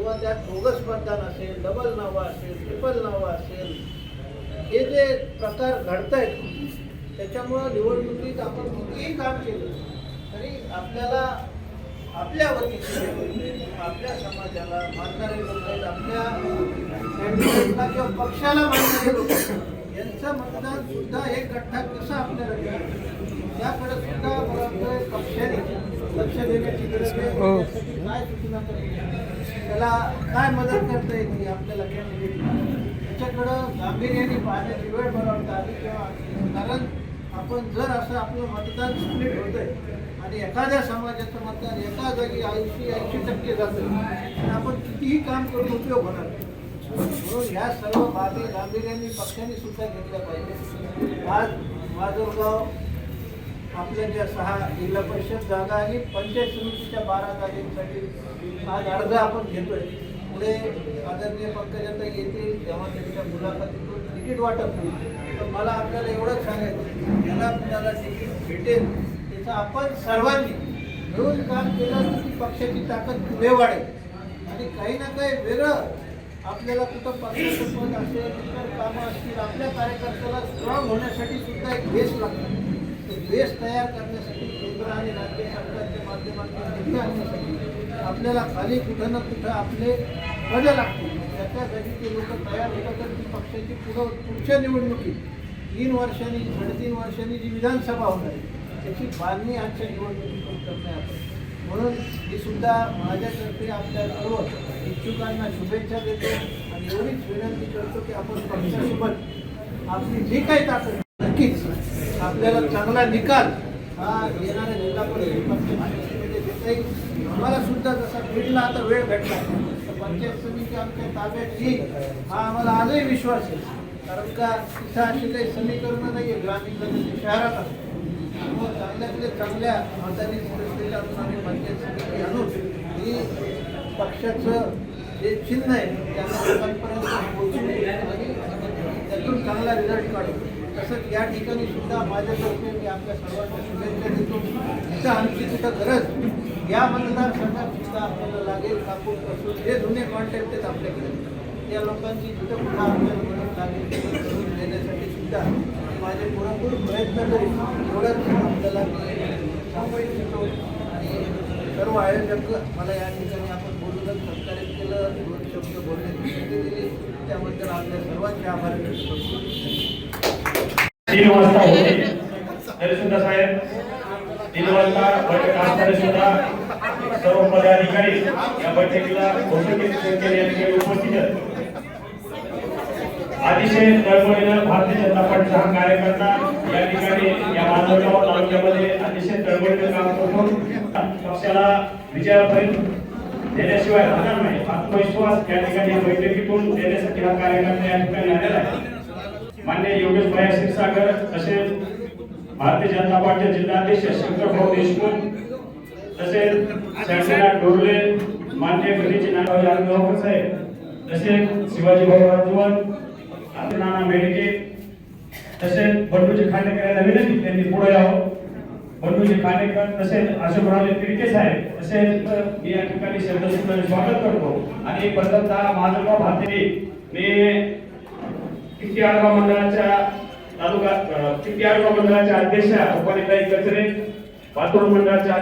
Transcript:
किंवा त्यात बोगस मतदान असेल, डबल नावं असेल, ट्रिपल नावं असेल, हे जे प्रकार घडत आहेत त्याच्यामुळं निवडणुकीत आपण कितीही काम केलं तरी आपल्याला आपल्या वतीने आपल्या समाजाला मानणारे लोक आहेत, आपल्या कॅन्डिडेटला किंवा पक्षाला मानणारे लोक यांचं मतदान सुद्धा हे गठ्ठा कसं आपल्याला मिळेल त्याकडे सुद्धा मला वाटतं पक्षाने लक्ष देण्याची गरज आहे. त्यासाठी काय सूचना करते, त्याला काय मदत करता येते आपल्याला कॅन्डिडेट त्याच्याकडं गांभीर्याने पाहण्याची वेळ मला वाटतं आली किंवा कारण आपण जर असं आपलं मतदान स्प्लिट होतंय आणि एखाद्या समाजाचं मतदान एका जागी 80% जातं आणि आपण कितीही काम करून उपयोग होणार म्हणून ह्या सर्व बाबी गांभीर्याने पक्षाने सुद्धा घेतल्या पाहिजे. आज माजलगाव आपल्या ज्या 6 जिल्हा परिषद जागा आणि पंचायत समितीच्या 12 जागांसाठी आज अर्ज आपण घेतोय. पुढे आदरणीय पंकजाताई येतील तेव्हा त्यांच्या मुलाखतीतून तिकीट वाटप होईल. तर मला आपल्याला एवढंच सांगायचं ज्याला कुणाला तिकीट भेटेल त्याचं आपण सर्वांनी मिळून काम केलं की पक्षाची ताकद पुढे वाढेल आणि काही ना काही वेगळं आपल्याला कुठं पक्षाचं पद असेल इतर कामं असतील आपल्या कार्यकर्त्याला स्ट्रॉंग होण्यासाठी सुद्धा एक बेस लागतो. तो बेस तयार करण्यासाठी केंद्र आणि राज्य सरकारच्या माध्यमातून निधी आणण्यासाठी आपल्याला खाली कुठं ना कुठं आपले पद लागतील. त्याच्या जागी ते लोक तयार होतात तर ती पक्षाची पुढच्या निवडणुकीत 3 वर्षांनी 3.5 वर्षांनी जी विधानसभा होणार आहे त्याची बांधणी आजच्या निवडणुकीतून करणे आपण म्हणून मी सुद्धा माझ्यातर्फे आपल्या सर्व इच्छुकांना शुभेच्छा देतो आणि एवढीच विनंती करतो की आपण पक्षासोबत आपली जी काही ताकद नक्कीच आपल्याला चांगला निकाल हा येणाऱ्या जिल्हा परिषद पक्षामध्ये देता येईल. आम्हाला सुद्धा जसा बीडला आता वेळ भेटला तर पंचायत समिती आमच्या ताब्यात येईल हा आम्हाला आजही विश्वास आहे. कारण का तिथं अशी काही समीकरणं नाही आहे ग्रामीण शहरात असतात चांगल्यातले चांगल्या मतांनी सदस्यता आम्ही पंचायत समिती आणून ही पक्षाचं जे चिन्ह आहे त्यांना लोकांपर्यंत पोहोचून आणि त्यातून चांगला रिझल्ट काढू. तसंच या ठिकाणी सुद्धा माझ्यातर्फे मी आपल्या सर्वांना शुभेच्छा देतो. तिथं आमची तिथं गरज या मतदारसंघात सुद्धा आपल्याला लागेल कापूस पासून जे जुने कॉन्टॅक्ट आहेत आपल्याकडे त्या लोकांची जिथं पुन्हा आपल्याला मदत लागेल करून देण्यासाठी सुद्धा माझे पुरेपूर प्रयत्न करीन एवढंच आपल्याला सांगू इच्छितो. आणि सर्व आयोजक मला या ठिकाणी आपण बोलूनच सहकार्य केलं 2 शब्द बोलण्याची संधी दिली त्याबद्दल आपल्या सर्वांचे आभार व्यक्त करतो. 3 वाजता होते तरी सुद्धा साहेब 3 वाजता बैठक असताना सुद्धा सर्व पदाधिकारी या बैठकीला घोषित केले या ठिकाणी उपस्थित आहेत. अतिशय तळमळीनं भारतीय जनता पार्टीचा हा कार्यकर्ता या ठिकाणी या माजलगाव तालुक्यामध्ये अतिशय तळमळीनं काम करतो. पक्षाला विजयापर्यंत देण्याशिवाय राहणार नाही आत्मविश्वास या ठिकाणी बैठकीतून देण्यासाठी हा कार्यकर्ता या ठिकाणी आलेला आहे. माननीय योगेश भाई क्षीरसागर तसेच भारतीय जनता पार्टी जिल्हाध्यक्ष शंकरभाऊ देशमुख तसेच शांतीनाथ डोरले माननीय गणेश नारायण साहेब तसेच शिवाजी भाऊ राजवन नाना मेडके तसेच बंडूजी खांडेकर यांना विनंती त्यांनी पुढे यावं. बंडूजी खांडेकर तसेच अशोकराव तिडके साहेब तसेच मी या ठिकाणी शब्दसूत्राने स्वागत करतो. आणि प्रथमतः माझलगाव भारतीय मी किती आडगाव मंडळाच्या तालुका किती आडगाव मंडळाच्या अध्यक्षा रुपालीताई कचरे पातूर मंडळाच्या